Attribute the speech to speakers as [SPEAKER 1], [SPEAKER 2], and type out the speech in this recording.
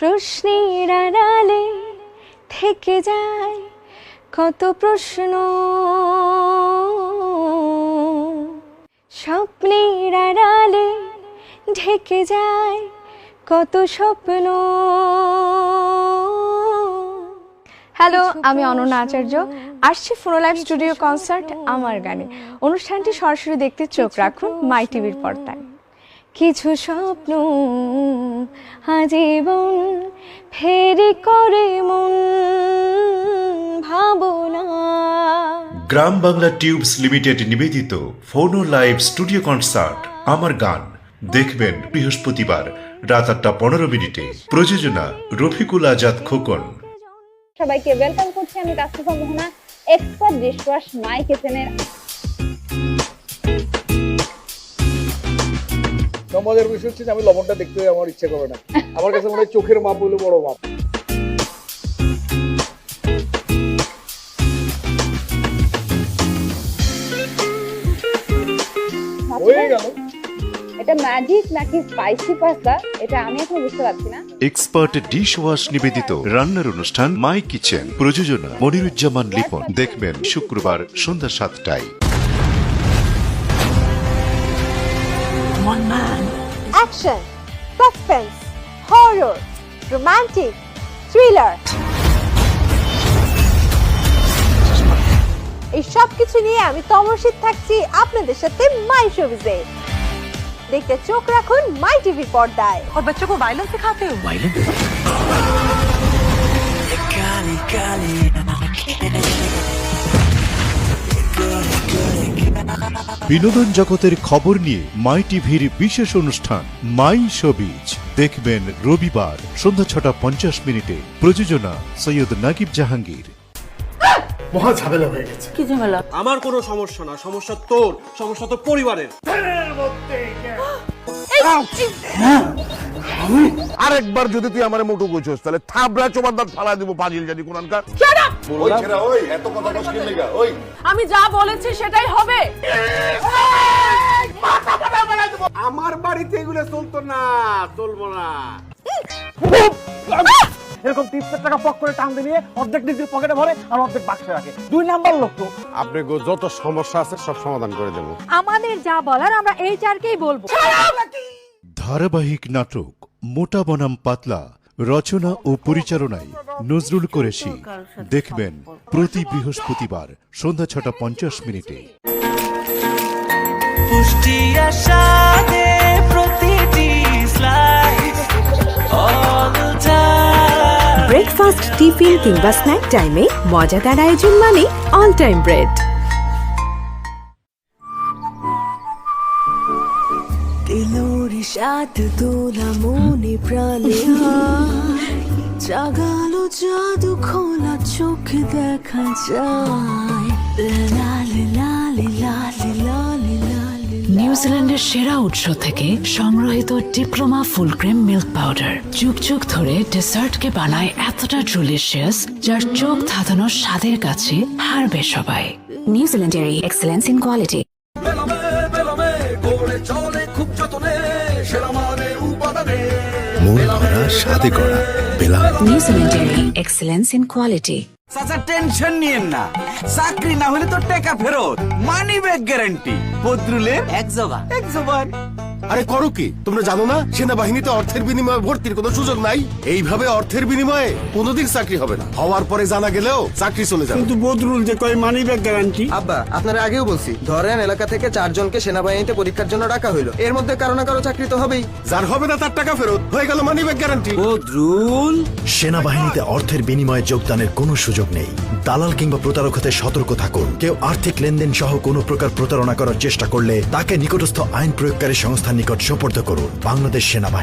[SPEAKER 1] প্রশ্নের আড়ালে থেকে যায় কত প্রশ্ন, স্বপ্নের আড়ালে ঢেকে যায় কত স্বপ্ন। হ্যালো, আমি অনন্যা আচার্য, আসছি ফোনো লাইভ স্টুডিও কনসার্ট আমার গানে। অনুষ্ঠানটি সরাসরি দেখতে চোখ রাখুন মাই টিভির পর্দায়। কিছু স্বপ্ন আজীবন ফেরি করে মন ভাবনা।
[SPEAKER 2] গ্রাম বাংলা টিউবস লিমিটেড নিবেদিত ফোনো লাইভ স্টুডিও কনসার্ট আমার গান দেখবেন বৃহস্পতিবার রাত 8:15 প্রযোজনা রফিকুল আজাদ খোকন।
[SPEAKER 3] সবাইকে ওয়েলকাম করছি আমি কাস্টফা মোহনা, এক্সপার্ট ডিশওয়াশ মাই কিচেনের।
[SPEAKER 4] মজার বিষয় হচ্ছে যে আমি লবণটা দেখতে আমার ইচ্ছে করে না, আমার কাছে মনে হয় চোখের মাপ হলো বড় মাপ। হয়ে গেল।
[SPEAKER 3] এটা ম্যাজিক নাকি স্পাইসি পাস্তা এটা আমি এখন বুঝতে পারছি না।
[SPEAKER 2] এক্সপার্ট ডিশ ওয়াশ নিবেদিত রান্নার অনুষ্ঠান মাই কিচেন, প্রযোজনা মনিরুজ্জামান লিপন। দেখবেন শুক্রবার সন্ধ্যা 7টায়।
[SPEAKER 5] One man. Action, suspense, horror, romantic, thriller. এই সব কিছু নিয়ে আমি তমরশিদ থাকছি আপনাদের সাথে মাই শোবিজে। দেখতে চোখ রাখুন মাই টিভি পর্দায়।
[SPEAKER 6] और बच्चों को वायलेंस सिखाते हो? वायलेंस?
[SPEAKER 2] বিনোদন জগতের খবর নিয়ে মাই টিভির বিশেষ অনুষ্ঠান মাই শোবিজ দেখবেন রবিবার সন্ধ্যা 6:50 প্রযোজনা সৈয়দ নাকিব জাহাঙ্গীর।
[SPEAKER 7] মহা ঝামেলা হয়ে গেছে।
[SPEAKER 6] কি ঝামেলা?
[SPEAKER 7] আমার কোনো সমস্যা না, সমস্যা তোর, সমস্যা তোর পরিবারের।
[SPEAKER 8] আরেকবার যদি তুই আমার মোটু কইছস তাহলে থাবড়া চোবার দাঁত ফালা দিব পাজিল জানি কোনখানকার।
[SPEAKER 6] আমি যা বলেছি সেটাই হবে।
[SPEAKER 7] আমার বাড়িতে এগুলো চলতো না, চলবো না। এরকম 30 টাকা পক করে টান দিয়ে অর্ধেক নিজের পকেটে ভরে আর অর্ধেক বাক্সে রাখে। 2 নাম্বার লোক তো।
[SPEAKER 8] আপনি যত সমস্যা আছে সব সমাধান করে দেব।
[SPEAKER 6] আমাদের যা বলার আমরা এইচআরকেই বলবো।
[SPEAKER 2] ধারাবাহিক নাটক মোটা বনাম পাতলা, রচনা ও পরিচালনায় নজরুল কুরেশি। দেখবেন প্রতি বৃহস্পতিবার সন্ধ্যা 6:50।
[SPEAKER 9] পুষ্টি আশাতে প্রতিটি slice all time.
[SPEAKER 5] Breakfast, tiffin কিংবা স্ন্যাক টাইমে মজাদার আয়োজন মানে অল টাইম ব্রেড।
[SPEAKER 9] দিলোরি সাত দোলা মনে প্রাণে জাগালো জাদু খোলা চোখে দেখা যায়। লালি লালি লালি লালি লালি।
[SPEAKER 10] নিউজিল্যান্ডের সেরা উৎস থেকে সংগ্রহিত diploma full cream milk powder যুগ যুগ ধরে ডেসার্টকে বানায় এতটা ডেলিশিয়াস যার চোখ ধাঁধানোর স্বাদের কাছে হারবে সবাই।
[SPEAKER 5] নিউজিল্যান্ডের এক্সেলেন্স ইন কোয়ালিটি। নিউজিল্যান্ডের এক্সেলেন্স ইন কোয়ালিটি।
[SPEAKER 9] চাচা টেনশন নিয়েন না, চাকরি না হলে তো টাকা ফেরত, মানি ব্যাক গ্যারান্টি। বদরুলের এক জবান।
[SPEAKER 8] আরে করো কি তোমরা জানো না সেনাবাহিনীতে অর্থের বিনিময়ে ভর্তির কোনো সুযোগ নাই। এইভাবে অর্থের বিনিময়ে কোনোদিন চাকরি হবে না, হওয়ার পরে জানা গেলেও চাকরি চলে যাবে।
[SPEAKER 7] কিন্তু বদরুল যে কয় মানি ব্যাক গ্যারান্টি।
[SPEAKER 11] আব্বা আপনারা আগেও বলছি, ধরেন এলাকা থেকে 4 জনকে সেনাবাহিনীতে পরীক্ষার জন্য ডাকা হইলো, এর মধ্যে কারো না কারো চাকরি তো হবেই।
[SPEAKER 8] যার হবে না তার টাকা ফেরত হয়ে গেল মানি ব্যাক গ্যারান্টি।
[SPEAKER 9] বদরুল
[SPEAKER 12] সেনাবাহিনীতে অর্থের বিনিময়ে যোগদানের কোনো সুযোগ নেই। দালাল কিংবা প্রতারক হতে সতর্ক থাকুন। কেউ আর্থিক লেনদেন সহ কোনো প্রকার প্রতারণা করার চেষ্টা করলে তাকে নিকটস্থ আইন প্রয়োগকারী সংস্থার নিকট সোপর্দ করুন। বাংলাদেশ সেনাবাহিনী।